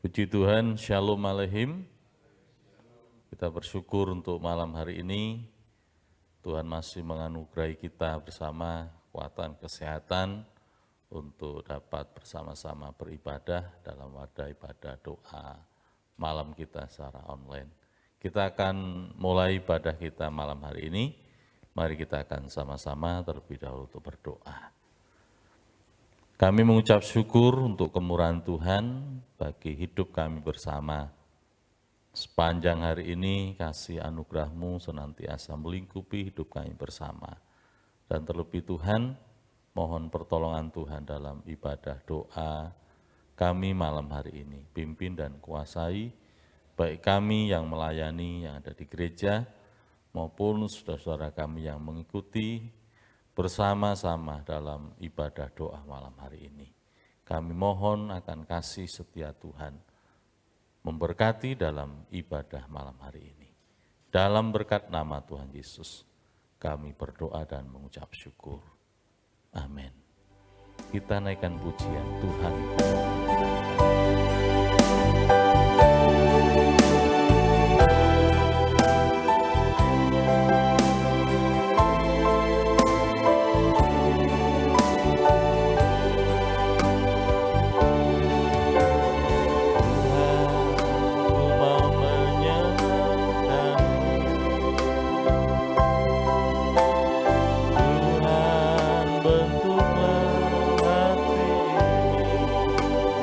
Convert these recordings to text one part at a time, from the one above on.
Puji Tuhan, Shalom Aleichem. Kita bersyukur untuk malam hari ini, Tuhan masih menganugerahi kita bersama kekuatan kesehatan untuk dapat bersama-sama beribadah dalam wadah ibadah doa malam kita secara online. Kita akan mulai ibadah kita malam hari ini, mari kita akan sama-sama terlebih dahulu untuk berdoa. Kami mengucap syukur untuk kemurahan Tuhan bagi hidup kami bersama. Sepanjang hari ini kasih anugerah-Mu senantiasa melingkupi hidup kami bersama. Dan terlebih Tuhan, mohon pertolongan Tuhan dalam ibadah doa kami malam hari ini. Pimpin dan kuasai, baik kami yang melayani yang ada di gereja, maupun saudara-saudara kami yang mengikuti bersama-sama dalam ibadah doa malam hari ini. Kami mohon akan kasih setia Tuhan memberkati dalam ibadah malam hari ini. Dalam berkat nama Tuhan Yesus, kami berdoa dan mengucap syukur. Amin. Kita naikkan pujian Tuhan. Bentuklah hati ini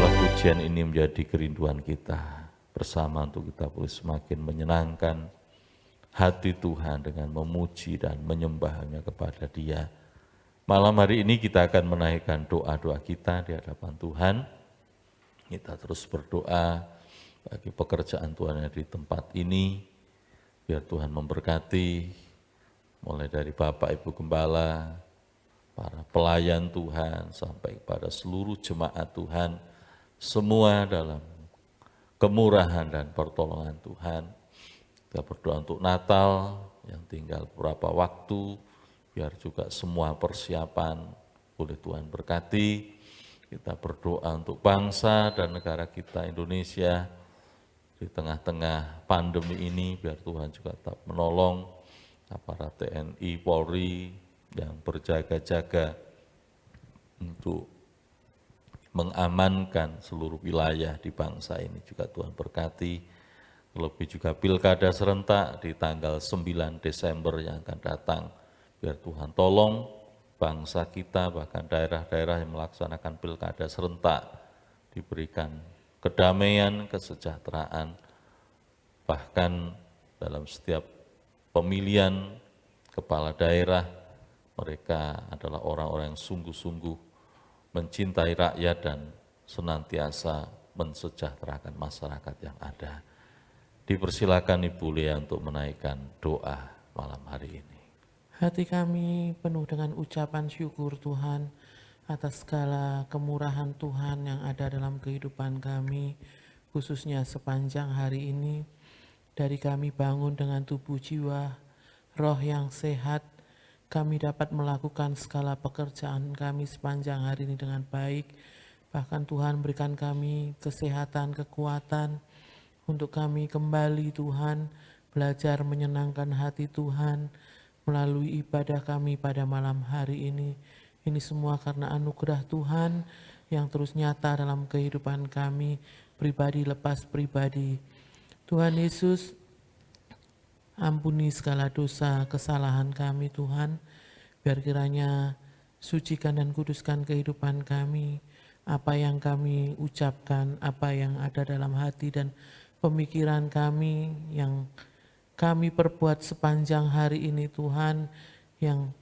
biarlah pujian ini menjadi kerinduan kita bersama untuk kita boleh semakin menyenangkan hati Tuhan dengan memuji dan menyembahnya kepada Dia. Malam hari ini kita akan menaikkan doa-doa kita di hadapan Tuhan. Kita terus berdoa bagi pekerjaan Tuhan yang di tempat ini, biar Tuhan memberkati, mulai dari Bapak Ibu Gembala, para pelayan Tuhan, sampai kepada seluruh jemaat Tuhan, semua dalam kemurahan dan pertolongan Tuhan. Kita berdoa untuk Natal yang tinggal beberapa waktu, biar juga semua persiapan boleh Tuhan berkati. Kita berdoa untuk bangsa dan negara kita Indonesia di tengah-tengah pandemi ini, biar Tuhan juga tetap menolong aparat TNI, Polri yang berjaga-jaga untuk mengamankan seluruh wilayah di bangsa ini, juga Tuhan berkati. Lebih juga pilkada serentak di tanggal 9 Desember yang akan datang, biar Tuhan tolong bangsa kita, bahkan daerah-daerah yang melaksanakan pilkada serentak, diberikan kedamaian, kesejahteraan, bahkan dalam setiap pemilihan kepala daerah, mereka adalah orang-orang yang sungguh-sungguh mencintai rakyat dan senantiasa mensejahterakan masyarakat yang ada. Dipersilakan Ibu Lea untuk menaikkan doa malam hari ini. Hati kami penuh dengan ucapan syukur Tuhan atas segala kemurahan Tuhan yang ada dalam kehidupan kami, khususnya sepanjang hari ini. Dari kami bangun dengan tubuh jiwa, roh yang sehat, kami dapat melakukan segala pekerjaan kami sepanjang hari ini dengan baik. Bahkan Tuhan berikan kami kesehatan, kekuatan untuk kami kembali Tuhan, belajar menyenangkan hati Tuhan, melalui ibadah kami pada malam hari ini. Ini semua karena anugerah Tuhan yang terus nyata dalam kehidupan kami, pribadi lepas pribadi. Tuhan Yesus, ampuni segala dosa kesalahan kami Tuhan, biar kiranya sucikan dan kuduskan kehidupan kami, apa yang kami ucapkan, apa yang ada dalam hati dan pemikiran kami yang kami perbuat sepanjang hari ini Tuhan, yang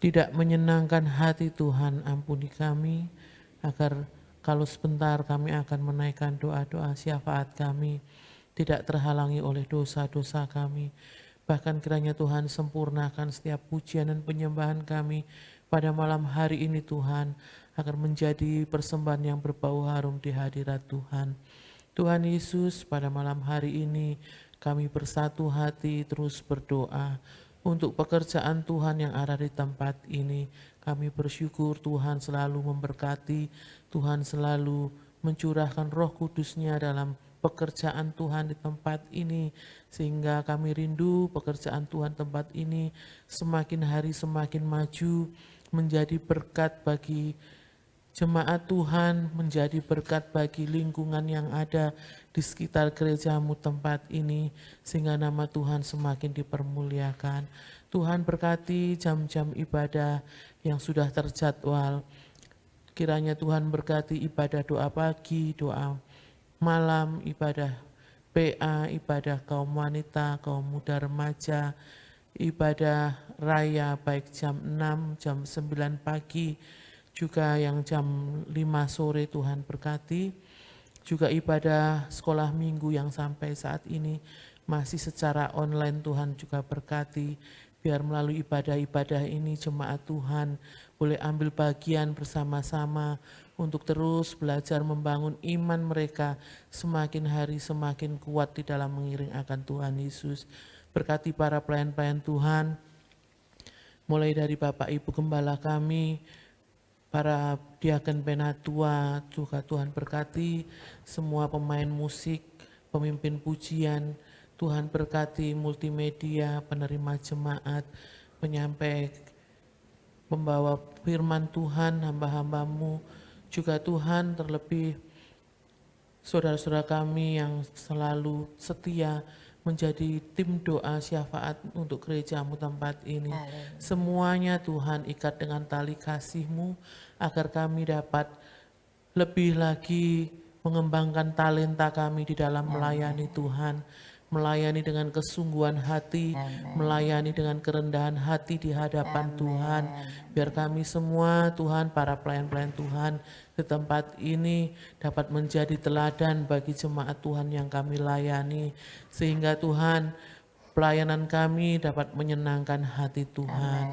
tidak menyenangkan hati Tuhan, ampuni kami, agar kalau sebentar kami akan menaikkan doa-doa syafaat kami, tidak terhalangi oleh dosa-dosa kami. Bahkan kiranya Tuhan sempurnakan setiap pujian dan penyembahan kami pada malam hari ini Tuhan, agar menjadi persembahan yang berbau harum di hadirat Tuhan. Tuhan Yesus, pada malam hari ini kami bersatu hati terus berdoa untuk pekerjaan Tuhan yang ada di tempat ini. Kami bersyukur Tuhan selalu memberkati, Tuhan selalu mencurahkan Roh Kudus-Nya dalam pekerjaan Tuhan di tempat ini, sehingga kami rindu pekerjaan Tuhan tempat ini semakin hari semakin maju, menjadi berkat bagi jemaat Tuhan, menjadi berkat bagi lingkungan yang ada di sekitar gerejamu tempat ini, sehingga nama Tuhan semakin dipermuliakan. Tuhan berkati jam-jam ibadah yang sudah terjadwal. Kiranya Tuhan berkati ibadah doa pagi, doa malam, ibadah PA, ibadah kaum wanita, kaum muda remaja, ibadah raya baik jam 6, jam 9 pagi, juga yang jam 5 sore Tuhan berkati, juga ibadah sekolah minggu yang sampai saat ini masih secara online Tuhan juga berkati, biar melalui ibadah-ibadah ini jemaat Tuhan boleh ambil bagian bersama-sama untuk terus belajar membangun iman mereka semakin hari semakin kuat di dalam mengiring akan Tuhan Yesus. Berkati para pelayan-pelayan Tuhan, mulai dari Bapak Ibu Gembala kami, para diaken penatua, juga Tuhan berkati semua pemain musik, pemimpin pujian, Tuhan berkati multimedia, penerima jemaat, penyampai, pembawa firman Tuhan, hamba-hambamu, juga Tuhan terlebih saudara-saudara kami yang selalu setia menjadi tim doa syafaat untuk gerejamu tempat ini. Semuanya Tuhan ikat dengan tali kasih-Mu agar kami dapat lebih lagi mengembangkan talenta kami di dalam melayani Tuhan, melayani dengan kesungguhan hati, melayani dengan kerendahan hati di hadapan Tuhan. Biar kami semua Tuhan, para pelayan-pelayan Tuhan di tempat ini dapat menjadi teladan bagi jemaat Tuhan yang kami layani, sehingga Tuhan pelayanan kami dapat menyenangkan hati Tuhan.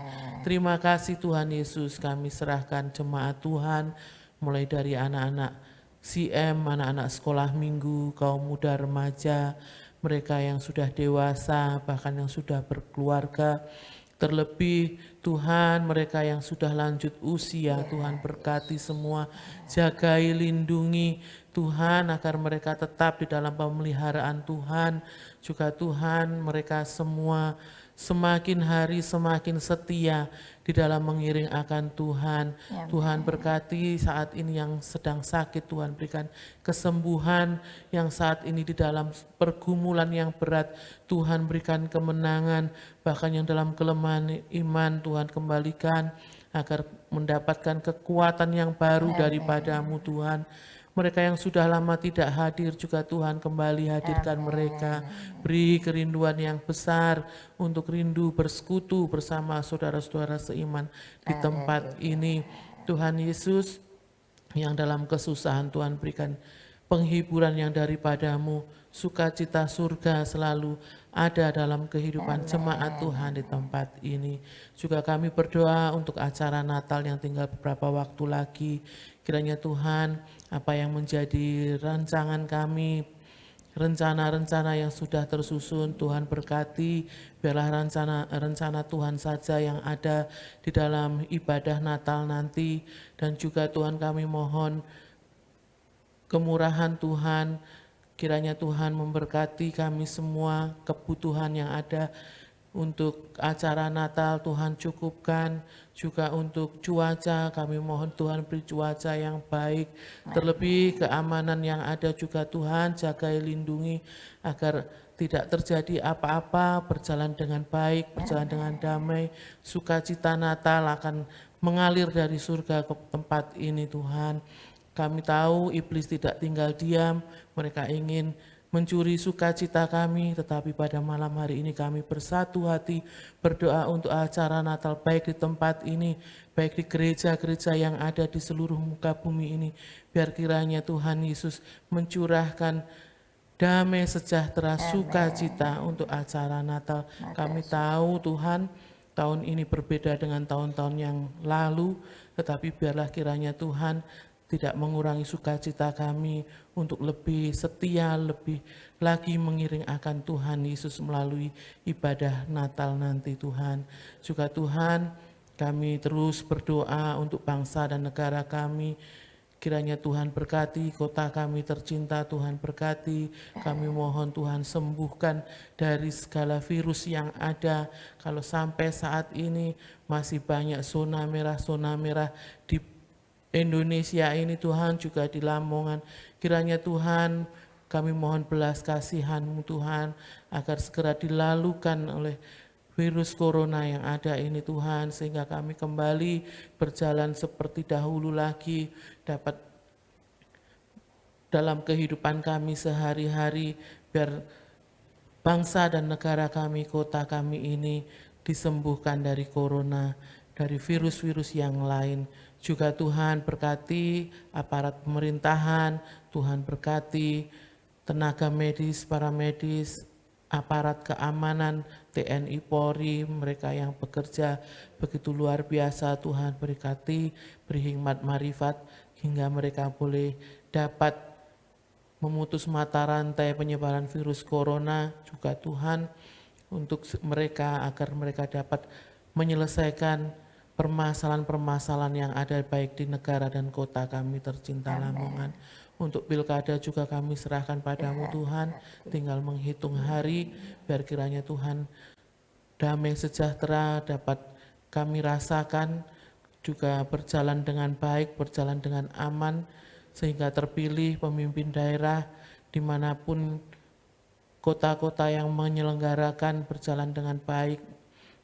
Terima kasih Tuhan Yesus, kami serahkan jemaat Tuhan, mulai dari anak-anak CM, anak-anak sekolah minggu, kaum muda remaja, mereka yang sudah dewasa, bahkan yang sudah berkeluarga. Terlebih Tuhan, mereka yang sudah lanjut usia, Tuhan berkati semua, jagai, lindungi Tuhan agar mereka tetap di dalam pemeliharaan Tuhan. Juga Tuhan, mereka semua semakin hari semakin setia di dalam mengiring akan Tuhan. Tuhan berkati saat ini yang sedang sakit, Tuhan berikan kesembuhan, yang saat ini di dalam pergumulan yang berat, Tuhan berikan kemenangan, bahkan yang dalam kelemahan iman Tuhan kembalikan agar mendapatkan kekuatan yang baru daripadamu Tuhan. Mereka yang sudah lama tidak hadir juga Tuhan kembali hadirkan mereka. Beri kerinduan yang besar untuk rindu bersekutu bersama saudara-saudara seiman di tempat ini. Tuhan Yesus, yang dalam kesusahan Tuhan berikan penghiburan yang daripadamu, sukacita surga selalu ada dalam kehidupan jemaat Tuhan di tempat ini. Juga kami berdoa untuk acara Natal yang tinggal beberapa waktu lagi. Kiranya Tuhan, apa yang menjadi rancangan kami, rencana-rencana yang sudah tersusun, Tuhan berkati, biarlah rencana Tuhan saja yang ada di dalam ibadah Natal nanti. Dan juga Tuhan kami mohon kemurahan Tuhan, kiranya Tuhan memberkati kami semua, kebutuhan yang ada untuk acara Natal Tuhan cukupkan, juga untuk cuaca kami mohon Tuhan beri cuaca yang baik, terlebih keamanan yang ada juga Tuhan jaga lindungi agar tidak terjadi apa-apa, berjalan dengan baik, berjalan dengan damai, sukacita Natal akan mengalir dari surga ke tempat ini Tuhan. Kami tahu iblis tidak tinggal diam, mereka ingin mencuri sukacita kami, tetapi pada malam hari ini kami bersatu hati berdoa untuk acara Natal baik di tempat ini, baik di gereja-gereja yang ada di seluruh muka bumi ini. Biar kiranya Tuhan Yesus mencurahkan damai sejahtera sukacita untuk acara Natal. Kami tahu Tuhan, tahun ini berbeda dengan tahun-tahun yang lalu, tetapi biarlah kiranya Tuhan tidak mengurangi sukacita kami untuk lebih setia, lebih lagi mengiring akan Tuhan Yesus melalui ibadah Natal nanti Tuhan. Juga Tuhan, kami terus berdoa untuk bangsa dan negara kami. Kiranya Tuhan berkati kota kami tercinta, Tuhan berkati. Kami mohon Tuhan sembuhkan dari segala virus yang ada. Kalau sampai saat ini masih banyak zona merah di Indonesia ini Tuhan, juga di Lamongan. Kiranya Tuhan, kami mohon belas kasihan-Mu Tuhan, agar segera dilalukan oleh virus corona yang ada ini Tuhan, sehingga kami kembali berjalan seperti dahulu lagi, dapat dalam kehidupan kami sehari-hari, biar bangsa dan negara kami, kota kami ini disembuhkan dari corona, dari virus-virus yang lain. Juga Tuhan berkati aparat pemerintahan, Tuhan berkati tenaga medis, para medis, aparat keamanan, TNI Polri, mereka yang bekerja begitu luar biasa, Tuhan berkati, beri hikmat marifat, hingga mereka boleh dapat memutus mata rantai penyebaran virus corona. Juga Tuhan untuk mereka, agar mereka dapat menyelesaikan permasalahan-permasalahan yang ada baik di negara dan kota kami tercinta Lamongan. Untuk pilkada juga kami serahkan padamu Tuhan, tinggal menghitung hari, biar kiranya Tuhan damai sejahtera dapat kami rasakan, juga berjalan dengan baik, berjalan dengan aman, sehingga terpilih pemimpin daerah dimanapun kota-kota yang menyelenggarakan berjalan dengan baik,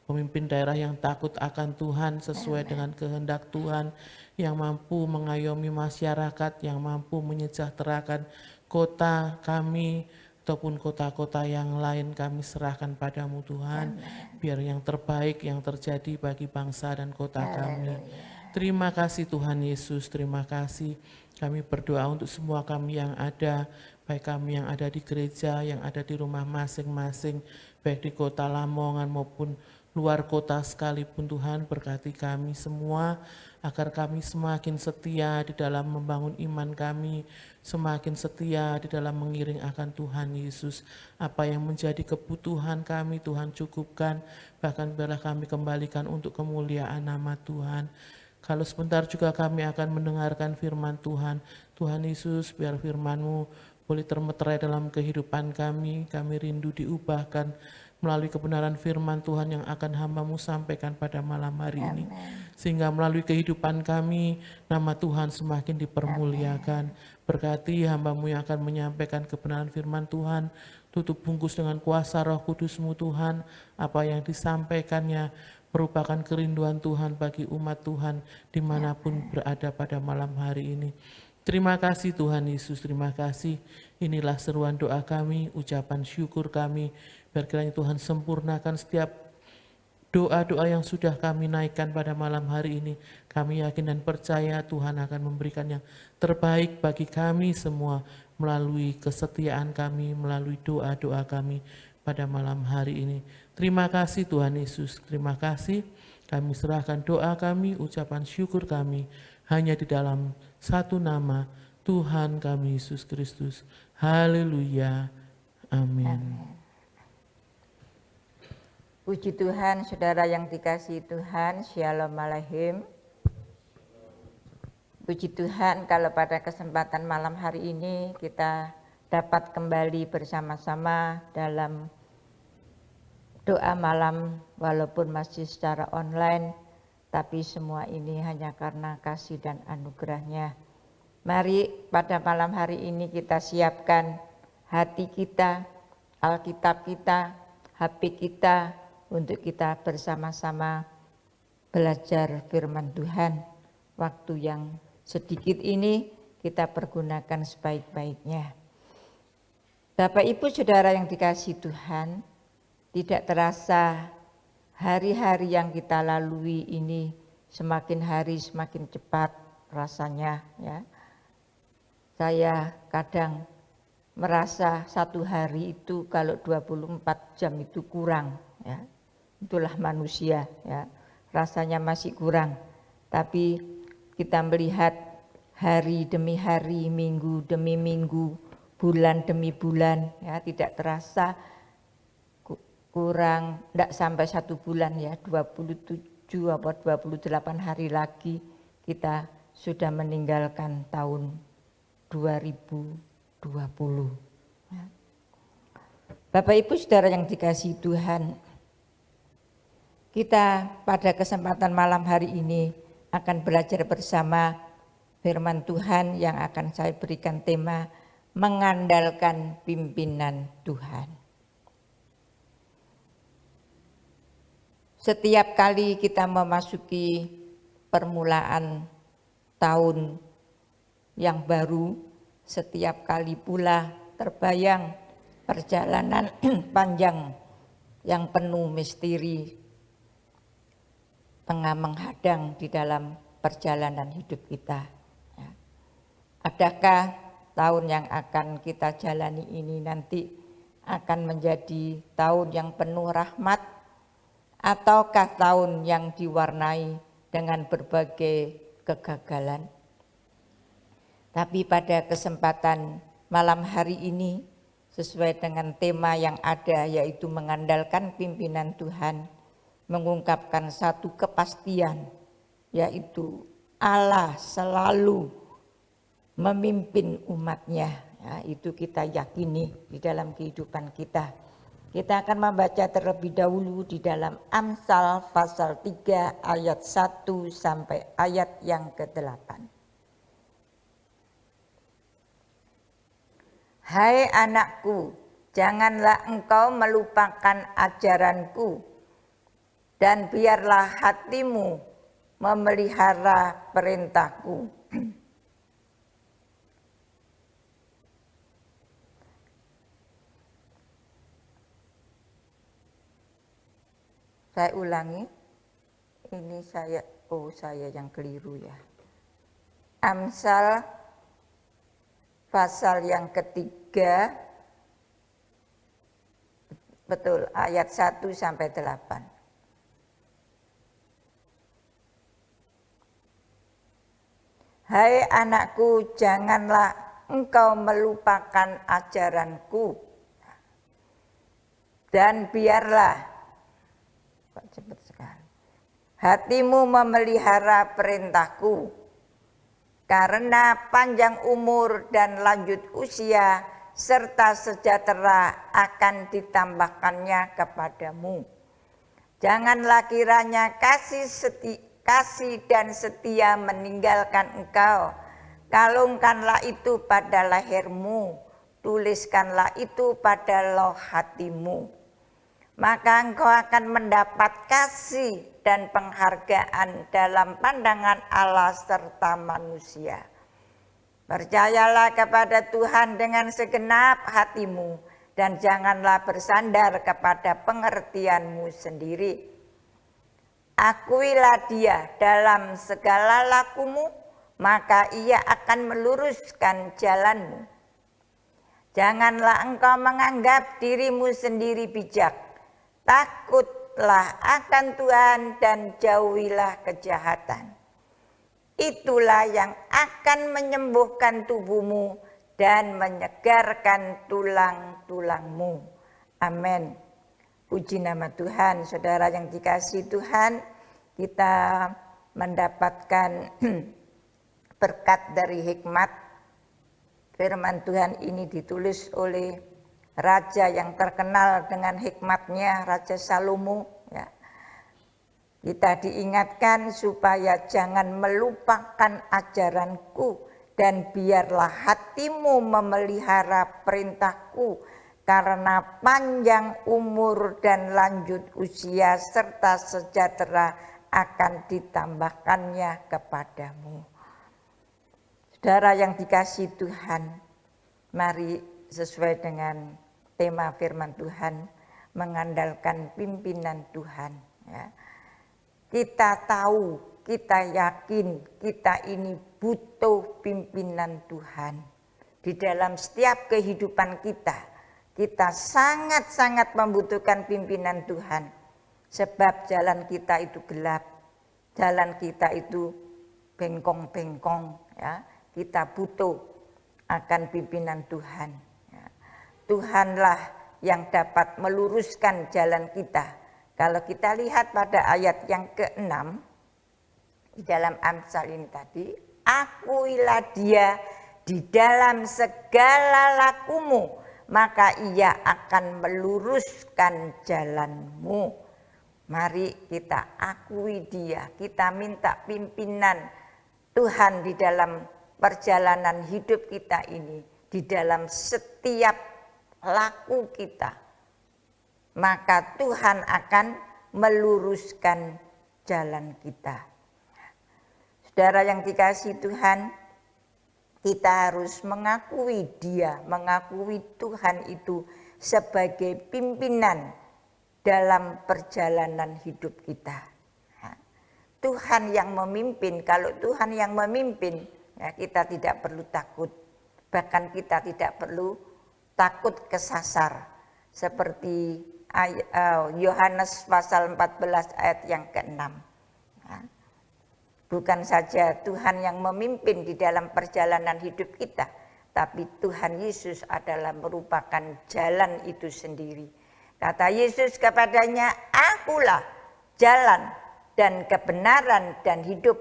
pemimpin daerah yang takut akan Tuhan sesuai dengan kehendak Tuhan, yang mampu mengayomi masyarakat, yang mampu menyejahterakan kota kami ataupun kota-kota yang lain. Kami serahkan padamu Tuhan, biar yang terbaik yang terjadi bagi bangsa dan kota kami. Terima kasih Tuhan Yesus, terima kasih. Kami berdoa untuk semua kami yang ada, baik kami yang ada di gereja, yang ada di rumah masing-masing, baik di kota Lamongan maupun luar kota sekalipun. Tuhan, berkati kami semua, agar kami semakin setia di dalam membangun iman kami, semakin setia di dalam mengiring akan Tuhan Yesus. Apa yang menjadi kebutuhan kami, Tuhan cukupkan, bahkan biarlah kami kembalikan untuk kemuliaan nama Tuhan. Kalau sebentar juga kami akan mendengarkan firman Tuhan. Tuhan Yesus, biar firman-Mu boleh termeterai dalam kehidupan kami. Kami rindu diubahkan melalui kebenaran firman Tuhan yang akan hamba-Mu sampaikan pada malam hari ini. Sehingga melalui kehidupan kami, nama Tuhan semakin dipermuliakan. Berkati hamba-Mu yang akan menyampaikan kebenaran firman Tuhan. Tutup bungkus dengan kuasa Roh Kudus-Mu Tuhan. Apa yang disampaikannya merupakan kerinduan Tuhan bagi umat Tuhan dimanapun berada pada malam hari ini. Terima kasih Tuhan Yesus, terima kasih. Inilah seruan doa kami, ucapan syukur kami. Biar kiranya Tuhan sempurnakan setiap doa-doa yang sudah kami naikkan pada malam hari ini. Kami yakin dan percaya Tuhan akan memberikan yang terbaik bagi kami semua melalui kesetiaan kami, melalui doa-doa kami pada malam hari ini. Terima kasih Tuhan Yesus, terima kasih. Kami serahkan doa kami, ucapan syukur kami hanya di dalam satu nama, Tuhan kami Yesus Kristus. Haleluya. Amin. Puji Tuhan, saudara yang dikasihi Tuhan, Shalom Aleichem. Puji Tuhan kalau pada kesempatan malam hari ini kita dapat kembali bersama-sama dalam doa malam, walaupun masih secara online, tapi semua ini hanya karena kasih dan anugerah-Nya. Mari pada malam hari ini kita siapkan hati kita, Alkitab kita, HP kita, untuk kita bersama-sama belajar firman Tuhan. Waktu yang sedikit ini kita pergunakan sebaik-baiknya. Bapak Ibu Saudara yang dikasihi Tuhan, tidak terasa hari-hari yang kita lalui ini semakin hari semakin cepat rasanya, ya. Saya kadang merasa satu hari itu kalau 24 jam itu kurang, ya. Itulah manusia, ya. Rasanya masih kurang. Tapi kita melihat hari demi hari, minggu demi minggu, bulan demi bulan, ya, tidak terasa kurang, tidak sampai 1 bulan, ya, 27 atau 28 hari lagi kita sudah meninggalkan tahun 2020. Ya. Bapak Ibu Saudara yang dikasihi Tuhan, kita pada kesempatan malam hari ini akan belajar bersama firman Tuhan yang akan saya berikan tema mengandalkan pimpinan Tuhan. Setiap kali kita memasuki permulaan tahun yang baru, setiap kali pula terbayang perjalanan panjang yang penuh misteri tengah menghadang di dalam perjalanan hidup kita. Adakah tahun yang akan kita jalani ini nanti akan menjadi tahun yang penuh rahmat, ataukah tahun yang diwarnai dengan berbagai kegagalan? Tapi pada kesempatan malam hari ini, sesuai dengan tema yang ada, yaitu mengandalkan pimpinan Tuhan, mengungkapkan satu kepastian, yaitu Allah selalu memimpin umatnya. Ya, itu kita yakini di dalam kehidupan kita. Kita akan membaca terlebih dahulu di dalam Amsal pasal 3 ayat 1 sampai ayat yang ke-8. Hai anakku, janganlah engkau melupakan ajaranku dan biarlah hatimu memelihara perintahku. Saya ulangi, ini saya yang keliru ya. Amsal pasal yang ketiga, betul, ayat 1 sampai 8. Hai anakku, janganlah engkau melupakan ajaranku, dan biarlah cepat sekali hatimu memelihara perintahku, karena panjang umur dan lanjut usia serta sejahtera akan ditambahkannya kepadamu. Janganlah kiranya kasih dan setia meninggalkan engkau. Kalungkanlah itu pada lehermu, tuliskanlah itu pada loh hatimu. Maka engkau akan mendapat kasih dan penghargaan dalam pandangan Allah serta manusia. Percayalah kepada Tuhan dengan segenap hatimu, dan janganlah bersandar kepada pengertianmu sendiri. Akuilah Dia dalam segala lakumu, maka Ia akan meluruskan jalanmu. Janganlah engkau menganggap dirimu sendiri bijak. Takutlah akan Tuhan dan jauhilah kejahatan. Itulah yang akan menyembuhkan tubuhmu dan menyegarkan tulang-tulangmu. Amin. Puji nama Tuhan. Saudara yang dikasihi Tuhan, kita mendapatkan berkat dari hikmat. Firman Tuhan ini ditulis oleh raja yang terkenal dengan hikmatnya, Raja Salomo. Ya. Kita diingatkan supaya jangan melupakan ajaranku, dan biarlah hatimu memelihara perintahku, karena panjang umur dan lanjut usia serta sejahtera akan ditambahkannya kepadamu. Saudara yang dikasihi Tuhan, mari sesuai dengan tema firman Tuhan, mengandalkan pimpinan Tuhan. Ya. Kita tahu, kita yakin, kita ini butuh pimpinan Tuhan. Di dalam setiap kehidupan kita, kita sangat-sangat membutuhkan pimpinan Tuhan. Sebab jalan kita itu gelap, jalan kita itu bengkong-bengkong. Ya. Kita butuh akan pimpinan Tuhan. Tuhanlah yang dapat meluruskan jalan kita. Kalau kita lihat pada ayat yang ke-6 di dalam Amsal ini tadi, akuilah Dia di dalam segala lakumu, maka Ia akan meluruskan jalanmu. Mari kita akui Dia, kita minta pimpinan Tuhan di dalam perjalanan hidup kita ini, di dalam setiap laku kita, maka Tuhan akan meluruskan jalan kita. Saudara yang dikasihi Tuhan, kita harus mengakui Dia, mengakui Tuhan itu sebagai pimpinan dalam perjalanan hidup kita. Tuhan yang memimpin, kalau Tuhan yang memimpin, ya kita tidak perlu takut, bahkan kita tidak perlu takut kesasar, seperti Yohanes pasal 14 ayat yang ke-6. Bukan saja Tuhan yang memimpin di dalam perjalanan hidup kita, tapi Tuhan Yesus adalah merupakan jalan itu sendiri. Kata Yesus kepadanya, akulah jalan dan kebenaran dan hidup.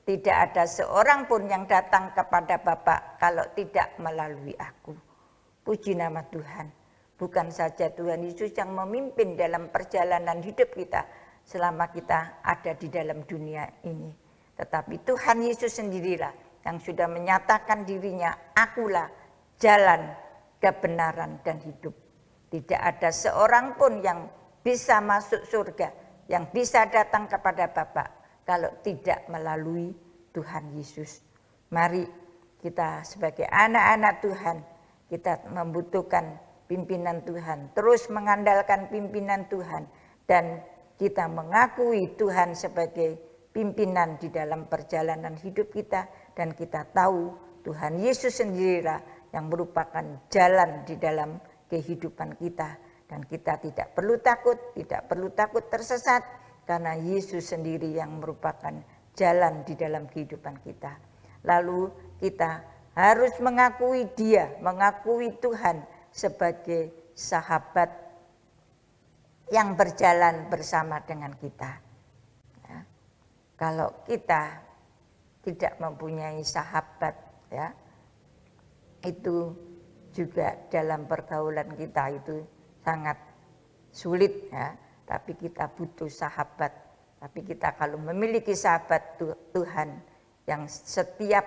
Tidak ada seorang pun yang datang kepada Bapa kalau tidak melalui aku. Puji nama Tuhan. Bukan saja Tuhan Yesus yang memimpin dalam perjalanan hidup kita selama kita ada di dalam dunia ini. Tetapi Tuhan Yesus sendirilah yang sudah menyatakan dirinya, akulah jalan, kebenaran, dan hidup. Tidak ada seorang pun yang bisa masuk surga yang bisa datang kepada Bapa kalau tidak melalui Tuhan Yesus. Mari kita sebagai anak-anak Tuhan, kita membutuhkan pimpinan Tuhan, terus mengandalkan pimpinan Tuhan, dan kita mengakui Tuhan sebagai pimpinan di dalam perjalanan hidup kita, dan kita tahu Tuhan Yesus sendirilah yang merupakan jalan di dalam kehidupan kita, dan kita tidak perlu takut tersesat, karena Yesus sendiri yang merupakan jalan di dalam kehidupan kita. Lalu kita harus mengakui Dia, mengakui Tuhan sebagai sahabat yang berjalan bersama dengan kita. Ya. Kalau kita tidak mempunyai sahabat, ya, itu juga dalam pergaulan kita itu sangat sulit, ya. Tapi kita butuh sahabat. Tapi kita kalau memiliki sahabat Tuhan yang setiap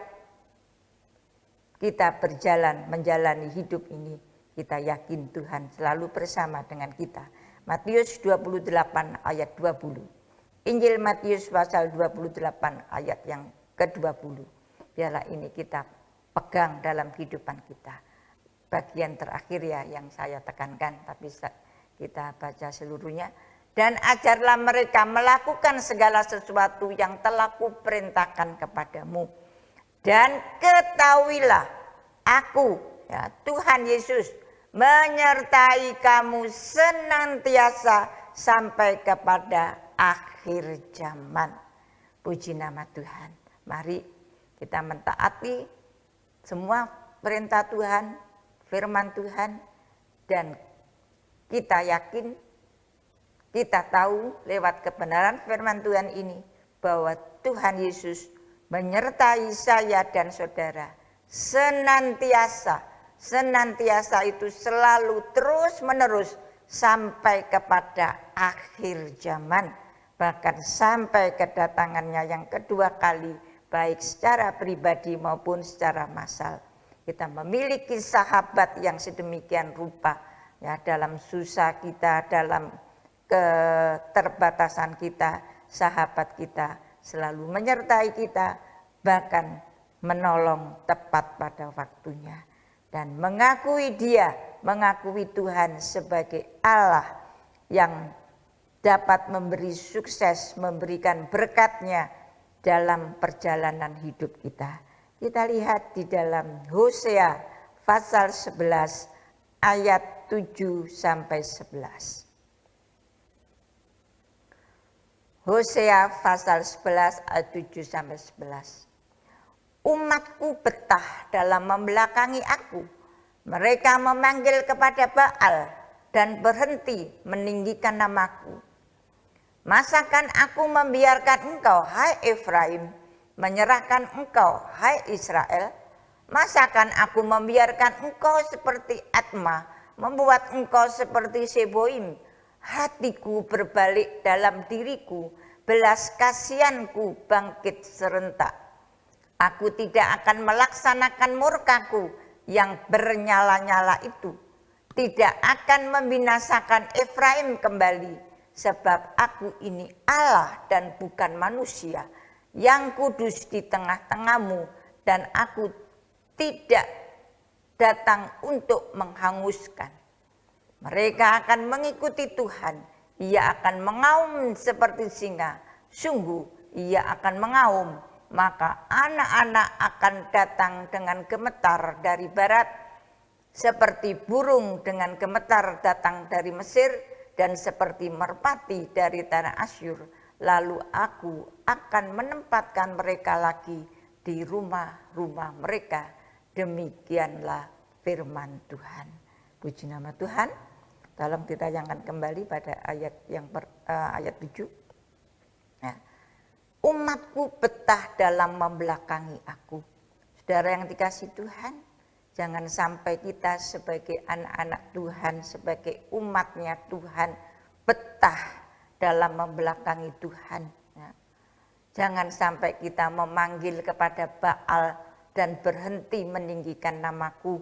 kita berjalan menjalani hidup ini, kita yakin Tuhan selalu bersama dengan kita. Matius 28 ayat 20. Injil Matius pasal 28 ayat yang ke-20. Biarlah ini kita pegang dalam kehidupan kita. Bagian terakhir ya yang saya tekankan, tapi kita baca seluruhnya. Dan ajarlah mereka melakukan segala sesuatu yang telah kuperintahkan kepadamu. Dan ketahuilah aku, ya, Tuhan Yesus, menyertai kamu senantiasa sampai kepada akhir zaman. Puji nama Tuhan. Mari kita mentaati semua perintah Tuhan, firman Tuhan, dan kita yakin, kita tahu lewat kebenaran firman Tuhan ini bahwa Tuhan Yesus menyertai saya dan saudara senantiasa. Senantiasa itu selalu terus menerus sampai kepada akhir zaman. Bahkan sampai kedatangannya yang kedua kali, baik secara pribadi maupun secara massal. Kita memiliki sahabat yang sedemikian rupa, ya, dalam susah kita, dalam keterbatasan kita, sahabat kita selalu menyertai kita, bahkan menolong tepat pada waktunya. Dan mengakui Dia, mengakui Tuhan sebagai Allah yang dapat memberi sukses, memberikan berkat-Nya dalam perjalanan hidup kita. Kita lihat di dalam Hosea pasal 11 ayat 7 sampai 11. Hosea pasal 11 ayat 7 sampai 11. Umatku betah dalam membelakangi aku. Mereka memanggil kepada Baal dan berhenti meninggikan namaku. Masakan aku membiarkan engkau, hai Efraim, menyerahkan engkau, hai Israel? Masakan aku membiarkan engkau seperti Atma, membuat engkau seperti Seboim? Hatiku berbalik dalam diriku, belas kasihanku bangkit serentak. Aku tidak akan melaksanakan murkaku yang bernyala-nyala itu. Tidak akan membinasakan Efraim kembali. Sebab aku ini Allah dan bukan manusia, yang kudus di tengah-tengahmu. Dan aku tidak datang untuk menghanguskan. Mereka akan mengikuti Tuhan. Ia akan mengaum seperti singa. Sungguh ia akan mengaum. Maka anak-anak akan datang dengan gemetar dari barat. Seperti burung dengan gemetar datang dari Mesir. Dan seperti merpati dari tanah Asyur. Lalu aku akan menempatkan mereka lagi di rumah-rumah mereka. Demikianlah firman Tuhan. Puji nama Tuhan. Tolong kita jangan kembali pada ayat ayat 7. Nah, umatku betah dalam membelakangi aku. Saudara yang dikasih Tuhan, jangan sampai kita sebagai anak-anak Tuhan, sebagai umatnya Tuhan, betah dalam membelakangi Tuhan. Ya. Jangan sampai kita memanggil kepada Baal dan berhenti meninggikan namaku.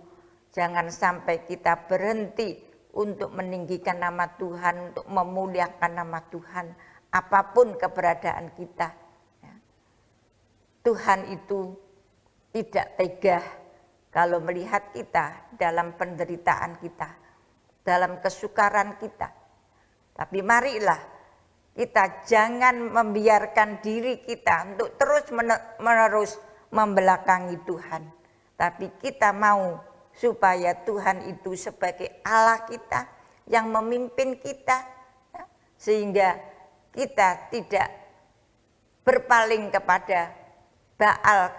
Jangan sampai kita berhenti untuk meninggikan nama Tuhan, untuk memuliakan nama Tuhan. apapun keberadaan kita. Tuhan itu tidak tega kalau melihat kita dalam penderitaan kita, dalam kesukaran kita. Tapi marilah kita jangan membiarkan diri kita untuk terus-menerus membelakangi Tuhan. Tapi kita mau supaya Tuhan itu sebagai Allah kita yang memimpin kita, sehingga kita tidak berpaling kepada Baal,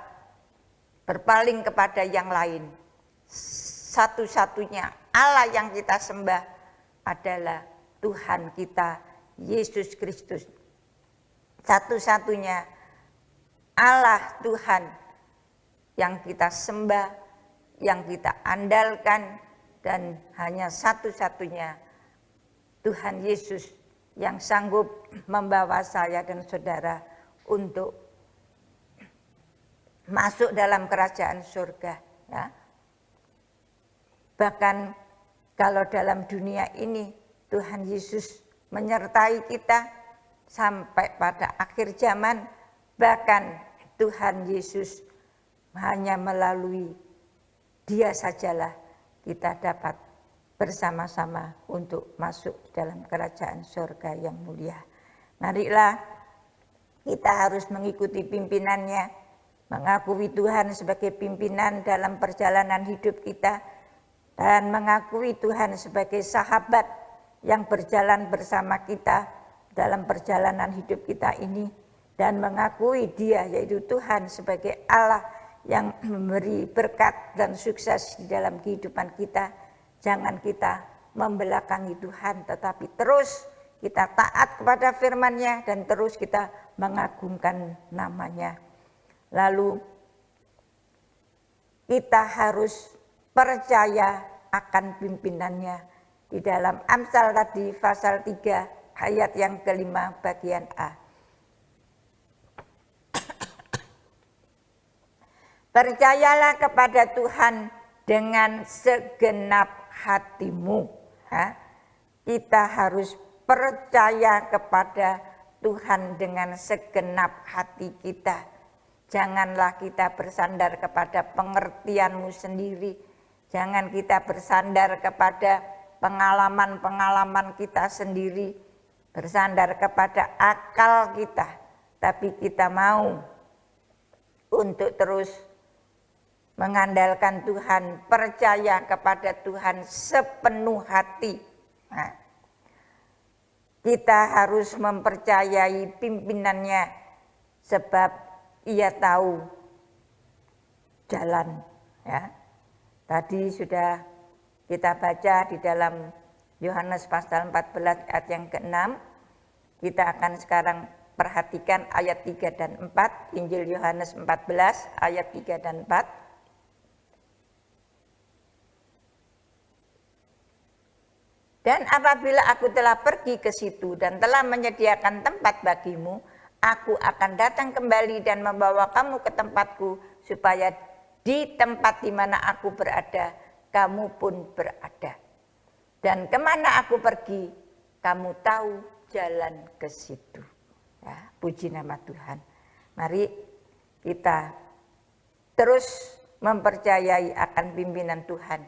berpaling kepada yang lain. Satu-satunya Allah yang kita sembah adalah Tuhan kita, Yesus Kristus. Satu-satunya Allah Tuhan yang kita sembah, yang kita andalkan, dan hanya satu-satunya Tuhan Yesus yang sanggup membawa saya dan saudara untuk masuk dalam kerajaan surga. Ya. Bahkan kalau dalam dunia ini Tuhan Yesus menyertai kita sampai pada akhir zaman, bahkan Tuhan Yesus hanya melalui Dia sajalah kita dapat bersama-sama untuk masuk dalam kerajaan surga yang mulia. Marilah kita harus mengikuti pimpinannya, mengakui Tuhan sebagai pimpinan dalam perjalanan hidup kita, dan mengakui Tuhan sebagai sahabat yang berjalan bersama kita dalam perjalanan hidup kita ini, dan mengakui Dia yaitu Tuhan sebagai Allah yang memberi berkat dan sukses di dalam kehidupan kita. Jangan kita membelakangi Tuhan, tetapi terus kita taat kepada firman-Nya dan terus kita mengagungkan nama-Nya. Lalu kita harus percaya akan pimpinannya. Di dalam Amsal tadi pasal 3 ayat yang kelima bagian A. Percayalah kepada Tuhan dengan segenap hatimu. Kita harus percaya kepada Tuhan dengan segenap hati kita. Janganlah kita bersandar kepada pengertianmu sendiri. Jangan kita bersandar kepada pengalaman-pengalaman kita sendiri. Bersandar kepada akal kita. Tapi kita mau untuk terus mengandalkan Tuhan, percaya kepada Tuhan sepenuh hati. Nah, kita harus mempercayai pimpinannya sebab Ia tahu jalan. Ya. Tadi sudah kita baca di dalam Yohanes pasal 14 ayat yang ke-6. Kita akan sekarang perhatikan ayat 3 dan 4, Injil Yohanes 14 ayat 3 dan 4. Dan apabila aku telah pergi ke situ dan telah menyediakan tempat bagimu, aku akan datang kembali dan membawa kamu ke tempatku, supaya di tempat di mana aku berada, kamu pun berada. Dan kemana aku pergi, kamu tahu jalan ke situ. Ya, puji nama Tuhan. Mari kita terus mempercayai akan pimpinan Tuhan,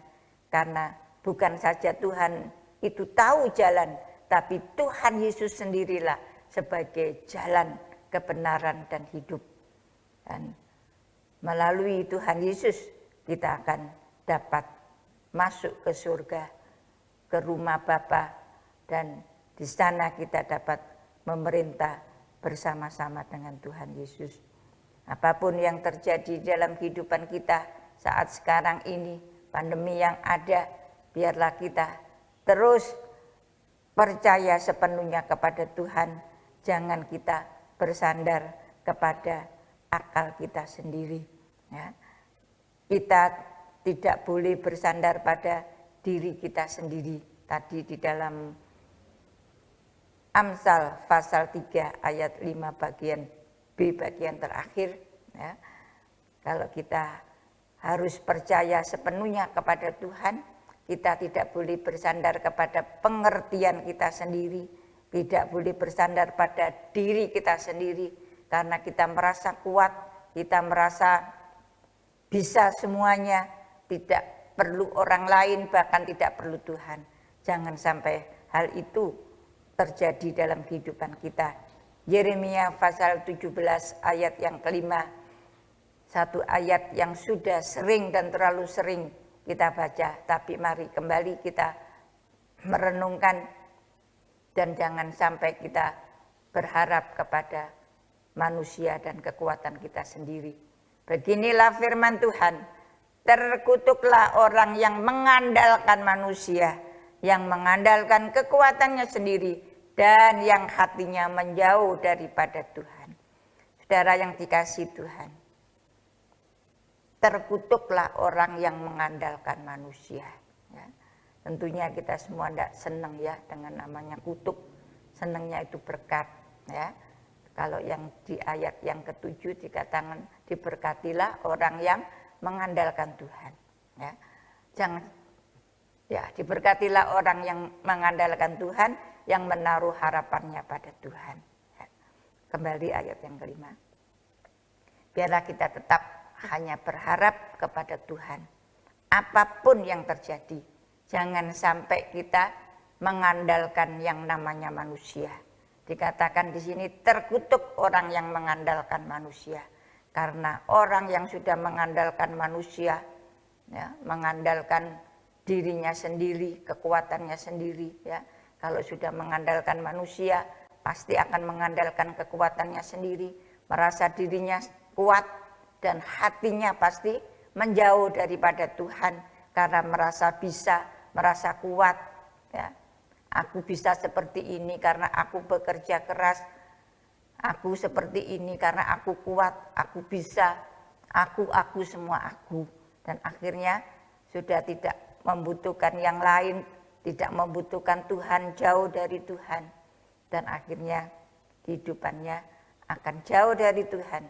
karena bukan saja Tuhan itu tahu jalan, tapi Tuhan Yesus sendirilah sebagai jalan kebenaran dan hidup. Dan melalui Tuhan Yesus kita akan dapat masuk ke surga, ke rumah Bapa, dan di sana kita dapat memerintah bersama-sama dengan Tuhan Yesus. Apapun yang terjadi dalam kehidupan kita saat sekarang ini, pandemi yang ada, biarlah kita terus percaya sepenuhnya kepada Tuhan. Jangan kita bersandar kepada akal kita sendiri. Ya. Kita tidak boleh bersandar pada diri kita sendiri. Tadi di dalam Amsal pasal 3 ayat 5 bagian B bagian terakhir. Ya. Kalau kita harus percaya sepenuhnya kepada Tuhan, kita tidak boleh bersandar kepada pengertian kita sendiri. Tidak boleh bersandar pada diri kita sendiri karena kita merasa kuat, kita merasa bisa semuanya, tidak perlu orang lain, bahkan tidak perlu Tuhan. Jangan sampai hal itu terjadi dalam kehidupan kita. Yeremia pasal 17 ayat yang kelima, satu ayat yang sudah sering dan terlalu sering kita baca, tapi mari kembali kita merenungkan dan jangan sampai kita berharap kepada manusia dan kekuatan kita sendiri. Beginilah firman Tuhan, terkutuklah orang yang mengandalkan manusia, yang mengandalkan kekuatannya sendiri, dan yang hatinya menjauh daripada Tuhan. Saudara yang dikasihi Tuhan, terkutuklah orang yang mengandalkan manusia. Ya. Tentunya kita semua tidak senang ya dengan namanya kutuk. Senangnya itu berkat. Ya. Kalau yang di ayat yang ke-7 dikatakan diberkatilah orang yang mengandalkan Tuhan. Ya. Jangan ya diberkatilah orang yang mengandalkan Tuhan, yang menaruh harapannya pada Tuhan. Ya. Kembali ayat yang kelima. Biarlah kita tetap hanya berharap kepada Tuhan. Apapun yang terjadi. Jangan sampai kita mengandalkan yang namanya manusia. Dikatakan di sini terkutuk orang yang mengandalkan manusia. Karena orang yang sudah mengandalkan manusia, ya, mengandalkan dirinya sendiri, kekuatannya sendiri. Ya. Kalau sudah mengandalkan manusia, pasti akan mengandalkan kekuatannya sendiri. Merasa dirinya kuat dan hatinya pasti menjauh daripada Tuhan. Karena merasa bisa, merasa kuat, ya. Aku bisa seperti ini karena aku bekerja keras. Aku seperti ini karena aku kuat, aku bisa, aku semua aku. Dan akhirnya sudah tidak membutuhkan yang lain, tidak membutuhkan Tuhan, jauh dari Tuhan. Dan akhirnya kehidupannya akan jauh dari Tuhan.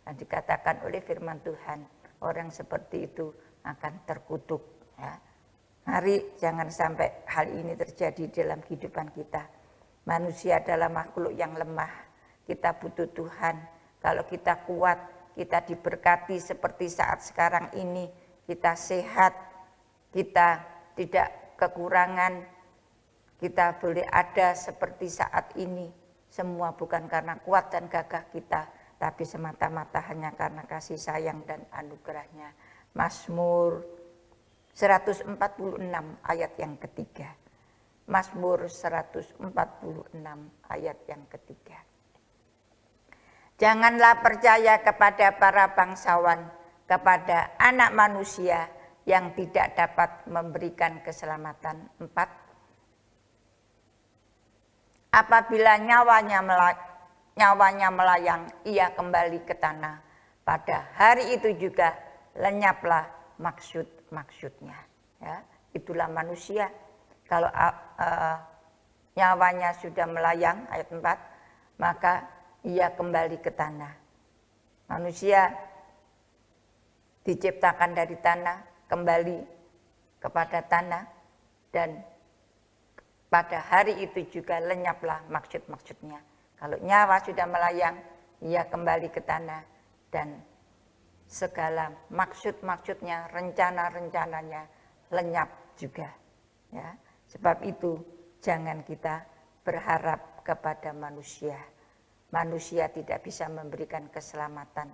Dan dikatakan oleh firman Tuhan, orang seperti itu akan terkutuk. Ya. Mari jangan sampai hal ini terjadi dalam kehidupan kita. Manusia adalah makhluk yang lemah. Kita butuh Tuhan. Kalau kita kuat, kita diberkati seperti saat sekarang ini. Kita sehat, kita tidak kekurangan. Kita boleh ada seperti saat ini. Semua bukan karena kuat dan gagah kita, tapi semata-mata hanya karena kasih sayang dan anugerahnya. Mazmur 146 ayat yang ketiga. Mazmur 146 ayat yang ketiga. Janganlah percaya kepada para bangsawan, kepada anak manusia yang tidak dapat memberikan keselamatan. 4. Apabila nyawanya melayang, ia kembali ke tanah. Pada hari itu juga lenyaplah maksudnya. Ya, itulah manusia. Kalau nyawanya sudah melayang, ayat 4, maka ia kembali ke tanah. Manusia diciptakan dari tanah, kembali kepada tanah, dan pada hari itu juga lenyaplah maksud-maksudnya. Kalau nyawa sudah melayang, ia kembali ke tanah, dan segala maksud-maksudnya, rencana-rencananya lenyap juga. Ya. Sebab itu jangan kita berharap kepada manusia. Manusia tidak bisa memberikan keselamatan.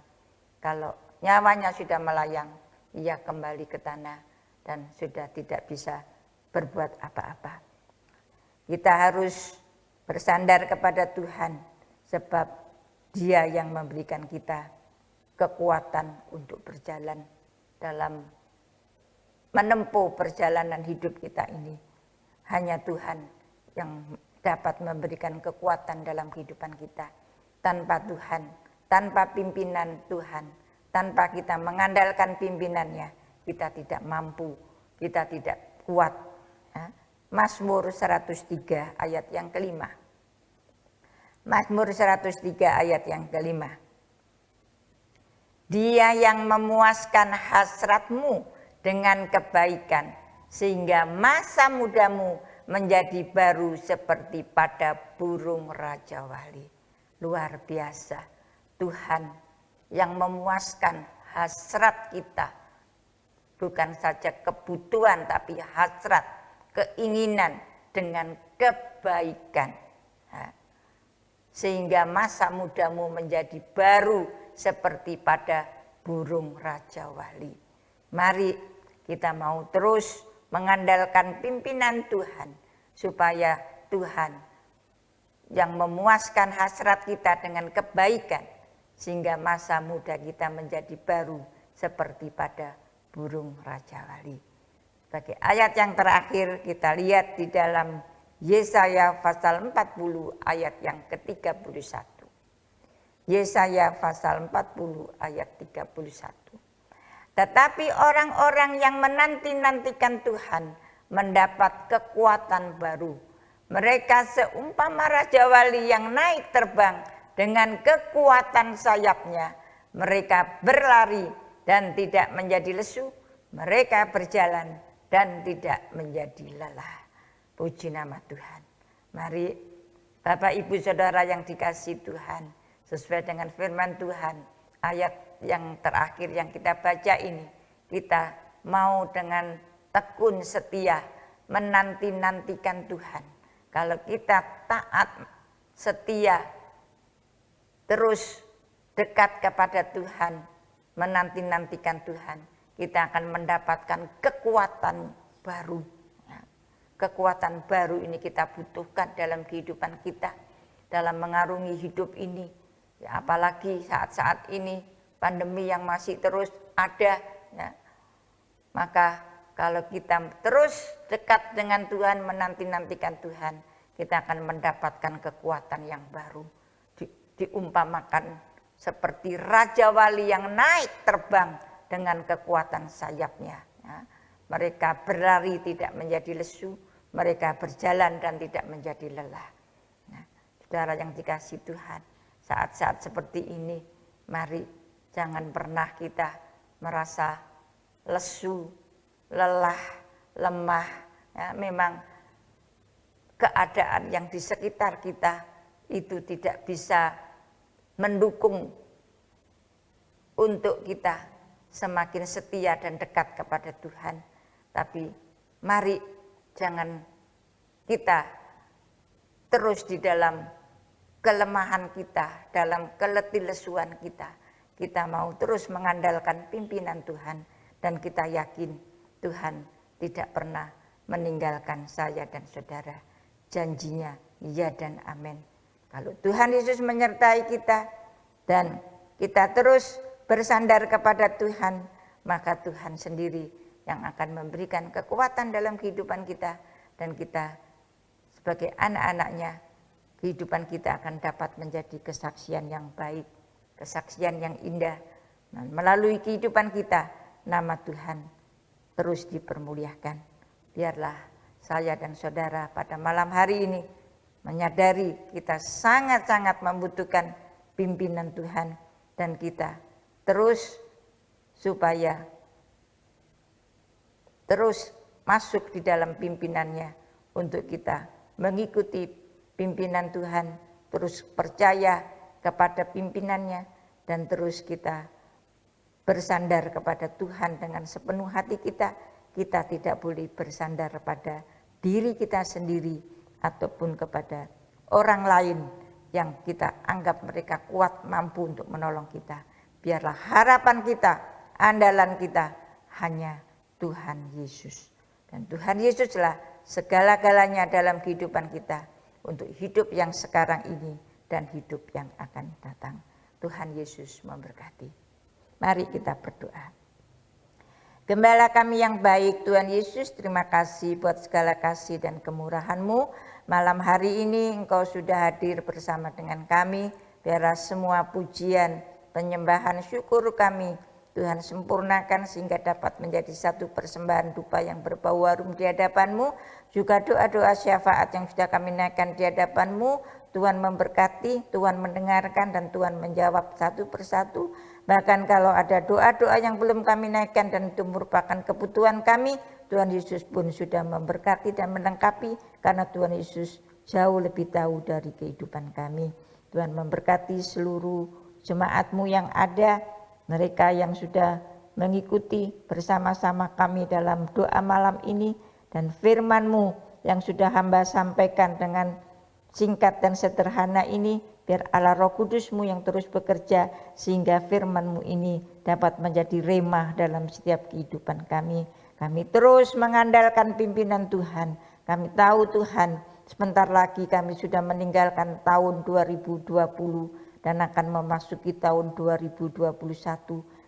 Kalau nyawanya sudah melayang, ia kembali ke tanah dan sudah tidak bisa berbuat apa-apa. Kita harus bersandar kepada Tuhan, sebab Dia yang memberikan kita kekuatan untuk berjalan dalam menempuh perjalanan hidup kita ini. Hanya Tuhan yang dapat memberikan kekuatan dalam kehidupan kita. Tanpa Tuhan, tanpa pimpinan Tuhan, tanpa kita mengandalkan pimpinannya, kita tidak mampu, kita tidak kuat. Mazmur 103 ayat yang kelima. Mazmur 103 ayat yang kelima. Dia yang memuaskan hasratmu dengan kebaikan, sehingga masa mudamu menjadi baru seperti pada burung Raja Wali. Luar biasa, Tuhan yang memuaskan hasrat kita, bukan saja kebutuhan tapi hasrat, keinginan dengan kebaikan. Sehingga masa mudamu menjadi baru seperti pada burung Raja Wali. Mari kita mau terus mengandalkan pimpinan Tuhan, supaya Tuhan yang memuaskan hasrat kita dengan kebaikan, sehingga masa muda kita menjadi baru seperti pada burung Raja Wali. Sebagai ayat yang terakhir kita lihat di dalam Yesaya pasal 40 ayat yang ke-31. Yesaya pasal 40 ayat 31. Tetapi orang-orang yang menanti-nantikan Tuhan mendapat kekuatan baru. Mereka seumpama Raja Wali yang naik terbang dengan kekuatan sayapnya. Mereka berlari dan tidak menjadi lesu. Mereka berjalan dan tidak menjadi lelah. Puji nama Tuhan. Mari Bapak Ibu Saudara yang dikasihi Tuhan, sesuai dengan firman Tuhan, ayat yang terakhir yang kita baca ini, kita mau dengan tekun setia menanti-nantikan Tuhan. Kalau kita taat, setia, terus dekat kepada Tuhan, menanti-nantikan Tuhan, kita akan mendapatkan kekuatan baru. Kekuatan baru ini kita butuhkan dalam kehidupan kita, dalam mengarungi hidup ini. Ya, apalagi saat-saat ini pandemi yang masih terus ada. Ya. Maka kalau kita terus dekat dengan Tuhan, menanti-nantikan Tuhan, kita akan mendapatkan kekuatan yang baru. Diumpamakan seperti Raja Wali yang naik terbang dengan kekuatan sayapnya. Ya. Mereka berlari tidak menjadi lesu, mereka berjalan dan tidak menjadi lelah. Nah, saudara yang dikasihi Tuhan, saat-saat seperti ini, mari jangan pernah kita merasa lesu, lelah, lemah. Ya, memang keadaan yang di sekitar kita itu tidak bisa mendukung untuk kita semakin setia dan dekat kepada Tuhan. Tapi mari jangan kita terus di dalam kelemahan kita, dalam keletilesuan kita. Kita mau terus mengandalkan pimpinan Tuhan dan kita yakin Tuhan tidak pernah meninggalkan saya dan saudara. Janjinya ya dan amin. Kalau Tuhan Yesus menyertai kita dan kita terus bersandar kepada Tuhan, maka Tuhan sendiri yang akan memberikan kekuatan dalam kehidupan kita, dan kita sebagai anak-anaknya, kehidupan kita akan dapat menjadi kesaksian yang baik, kesaksian yang indah. Dan melalui kehidupan kita, nama Tuhan terus dipermuliakan. Biarlah saya dan saudara pada malam hari ini menyadari kita sangat-sangat membutuhkan pimpinan Tuhan, dan kita terus supaya terus masuk di dalam pimpinannya, untuk kita mengikuti pimpinan Tuhan, terus percaya kepada pimpinannya, dan terus kita bersandar kepada Tuhan dengan sepenuh hati kita. Kita tidak boleh bersandar pada diri kita sendiri ataupun kepada orang lain yang kita anggap mereka kuat mampu untuk menolong kita. Biarlah harapan kita, andalan kita hanya Tuhan Yesus. Dan Tuhan Yesuslah segala-galanya dalam kehidupan kita, untuk hidup yang sekarang ini dan hidup yang akan datang. Tuhan Yesus memberkati. Mari kita berdoa. Gembala kami yang baik, Tuhan Yesus, terima kasih buat segala kasih dan kemurahan-Mu. Malam hari ini Engkau sudah hadir bersama dengan kami. Biarlah semua pujian, penyembahan, syukur kami Tuhan sempurnakan sehingga dapat menjadi satu persembahan dupa yang berbau harum di hadapan-Mu. Juga doa-doa syafaat yang sudah kami naikkan di hadapan-Mu, Tuhan memberkati, Tuhan mendengarkan, dan Tuhan menjawab satu persatu. Bahkan kalau ada doa-doa yang belum kami naikkan dan itu merupakan kebutuhan kami, Tuhan Yesus pun sudah memberkati dan melengkapi, karena Tuhan Yesus jauh lebih tahu dari kehidupan kami. Tuhan memberkati seluruh jemaat-Mu yang ada, mereka yang sudah mengikuti bersama-sama kami dalam doa malam ini, dan firman-Mu yang sudah hamba sampaikan dengan singkat dan sederhana ini, biar Allah Roh Kudus-Mu yang terus bekerja sehingga firman-Mu ini dapat menjadi remah dalam setiap kehidupan kami. Kami terus mengandalkan pimpinan Tuhan. Kami tahu Tuhan, sebentar lagi kami sudah meninggalkan tahun 2020 dan akan memasuki tahun 2021.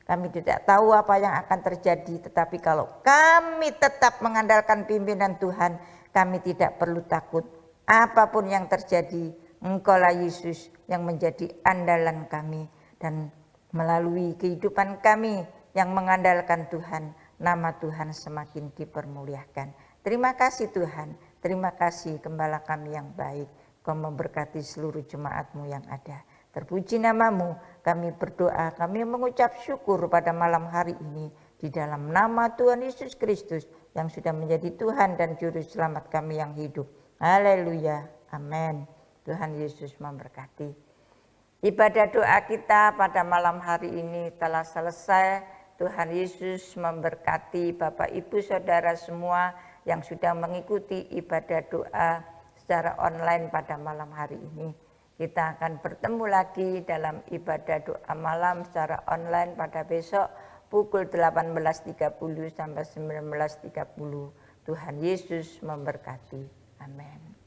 Kami tidak tahu apa yang akan terjadi, tetapi kalau kami tetap mengandalkan pimpinan Tuhan, kami tidak perlu takut. Apapun yang terjadi, Engkaulah Yesus yang menjadi andalan kami, dan melalui kehidupan kami yang mengandalkan Tuhan, nama Tuhan semakin dipermuliakan. Terima kasih Tuhan, terima kasih Gembala kami yang baik. Kau memberkati seluruh jemaat-Mu yang ada. Terpuji nama-Mu, kami berdoa, kami mengucap syukur pada malam hari ini di dalam nama Tuhan Yesus Kristus yang sudah menjadi Tuhan dan Juru Selamat kami yang hidup. Haleluya, amin. Tuhan Yesus memberkati. Ibadah doa kita pada malam hari ini telah selesai. Tuhan Yesus memberkati Bapak Ibu Saudara semua yang sudah mengikuti ibadah doa secara online pada malam hari ini. Kita akan bertemu lagi dalam ibadah doa malam secara online pada besok pukul 18.30 sampai 19.30. Tuhan Yesus memberkati. Amin.